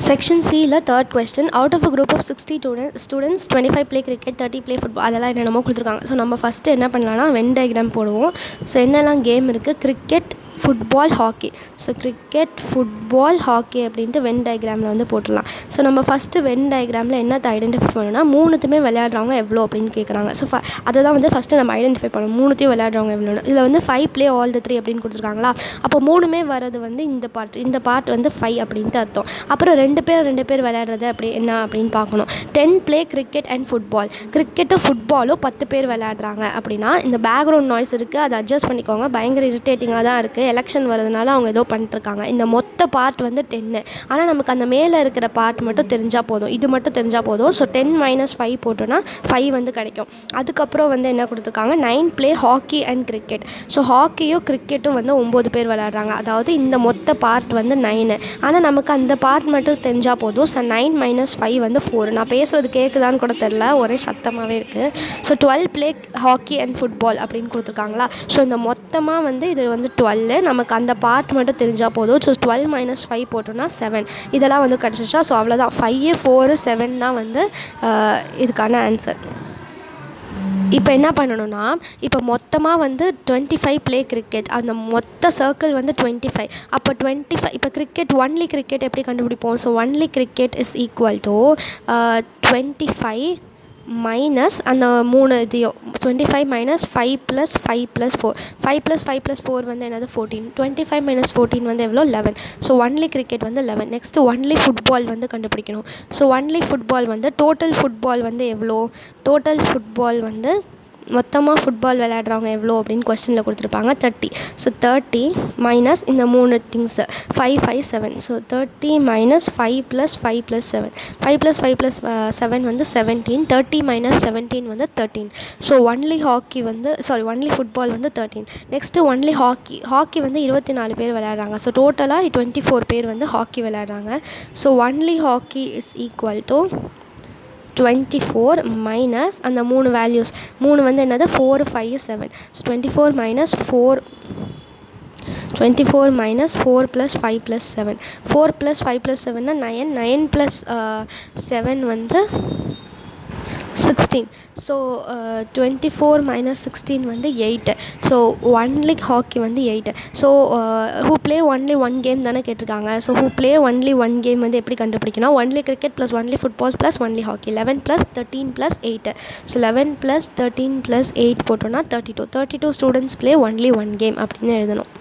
Section சியில் third question out of a group of 60 students 25 play cricket 30 play football அதெல்லாம் என்னென்னமோ கொடுத்துருக்காங்க. So நம்ம ஃபஸ்ட்டு என்ன பண்ணலாம்னா வென் டயக்ராம் போடுவோம். ஸோ என்னெல்லாம் கேம் இருக்குது, cricket, football, hockey. So cricket, football, hockey அப்படின்ட்டு வென் டயக்ராமில் வந்து போட்டுடலாம். ஸோ நம்ம ஃபஸ்ட்டு வென் டயக்ராமில் என்னத்தை ஐடென்டிஃபை பண்ணணும்னா மூணுத்துமே விளையாடுறவங்க எவ்வளோ அப்படின்னு கேட்குறாங்க. ஸோ அதை தான் வந்து ஃபஸ்ட்டு நம்ம ஐடென்டிஃபை பண்ணணும், மூணுத்தையும் விளையாடுறவங்க எவ்வளோன்னு. இதில் வந்து 5 ப்ளே ஆல் த 3 அப்படின்னு கொடுத்துருக்காங்களா. அப்போ மூணுமே வர்றது வந்து இந்த பார்ட் வந்து 5 அப்படின்ட்டு அர்த்தம். அப்புறம் ரெண்டு பேர் விளையாடுறது அப்படி என்ன அப்படின்னு பார்க்கணும். 10 ப்ளே கிரிக்கெட் அண்ட் ஃபுட்பால். கிரிக்கெட்டும் ஃபுட்பாலும் 10 பேர் விளையாடுறாங்க அப்படின்னா இந்த பேக்ரவுண்ட் நாய்ஸ் இருக்குது, அதை அட்ஜஸ்ட் பண்ணிக்கோங்க. பயங்கர இரிட்டேட்டிங்காக தான் இருக்குது. எலெக்ஷன் வரதுனால அவங்க ஏதோ பண்ணிட்டுருக்காங்க. இந்த மொத்த பார்ட் வந்து 10. ஆனால் நமக்கு அந்த மேலே இருக்கிற பார்ட் மட்டும் தெரிஞ்சால் போதும், இது மட்டும் தெரிஞ்சால் போதும். ஸோ 10 - 5 போட்டோன்னா 5 வந்து கிடைக்கும். அதுக்கப்புறம் வந்து என்ன கொடுத்துருக்காங்க, 9 play hockey and cricket. So ஹாக்கியும் கிரிக்கெட்டும் வந்து 9 பேர் விளையாடுறாங்க. அதாவது இந்த மொத்த பார்ட் வந்து 9. ஆனால் நமக்கு அந்த பார்ட் மட்டும் தெரிஞ்சால் போதும். ஸோ 9 - 5 வந்து 4. நான் பேசுகிறது கேட்குதான்னு கூட தெரில, ஒரே சத்தமாகவே இருக்குது. So 12 play hockey and football அப்படின்னு கொடுத்துருக்காங்களா. ஸோ இந்த மொத்தமாக வந்து இது வந்து 12. நமக்கு அந்த பார்ட் மட்டும் தெரிஞ்சால் போதும். ஸோ 12 - 5 போட்டோன்னா 7. இதெல்லாம் வந்து கிடச்சிச்சா. ஸோ அவ்வளோதான், 5, 4, 7 தான் வந்து இதுக்கான ஆன்சர். இப்போ என்ன பண்ணணும்னா, இப்போ மொத்தமாக வந்து 25 ப்ளே கிரிக்கெட், அந்த மொத்த சர்க்கிள் வந்து 25. அப்போ 25 இப்போ கிரிக்கெட் ஒன்லி கிரிக்கெட் எப்படி கண்டுபிடிப்போம். So only cricket is equal to 25 minus அந்த 3 இதையும் 25 - 5 + 5 + 4. 5 + 5 + 4 வந்து என்னது 14. 25 - 14 வந்து எவ்வளோ 11. ஸோ ஒன்லி கிரிக்கெட் வந்து 11. நெக்ஸ்ட்டு ஒன்லி ஃபுட்பால் வந்து கண்டுபிடிக்கணும். ஸோ ஒன்லி ஃபுட்பால் வந்து டோட்டல் ஃபுட்பால் வந்து எவ்வளோ, டோட்டல் ஃபுட்பால் வந்து மொத்தமாக ஃபுட்பால் விளையாடுறவங்க எவ்வளோ அப்படின்னு கொஸ்டினில் கொடுத்துருப்பாங்க 30. ஸோ 30 மைனஸ் இந்த 3 திங்ஸு 5, 5, 7. ஸோ 30 - 5 + 5 + 7. 5 + 5 + 7 வந்து 17. 30 - 17 வந்து 13. ஸோ ஒன்லி ஃபுட்பால் வந்து 13. நெக்ஸ்ட்டு ஒன்லி ஹாக்கி வந்து 24 பேர் விளையாடுறாங்க. ஸோ டோட்டலாக 24 பேர் வந்து ஹாக்கி விளையாடுறாங்க. So only hockey is equal to 24 minus அந்த 3 வேல்யூஸ். 3 வந்து என்னது 4, 5, 7. ஸோ 24 - 4 24 - 4 + 5 + 7. 4 + 5 + 7 9. 9 + 7 வந்து 16. ஸோ 24 - 16 வந்து 8. ஸோ ஒன்லி ஹாக்கி வந்து 8. So who play only 1 game தானே கேட்டிருக்காங்க. So who play only 1 game வந்து எப்படி கண்டுபிடிக்கணும், only cricket + only football + only hockey. 11 + 13 + 8. So 11 + 13 + 8 போட்டோன்னா 32 ஸ்டூடெண்ட்ஸ் ப்ளே ஒன்லி 1 கேம் அப்படின்னு எழுதணும்.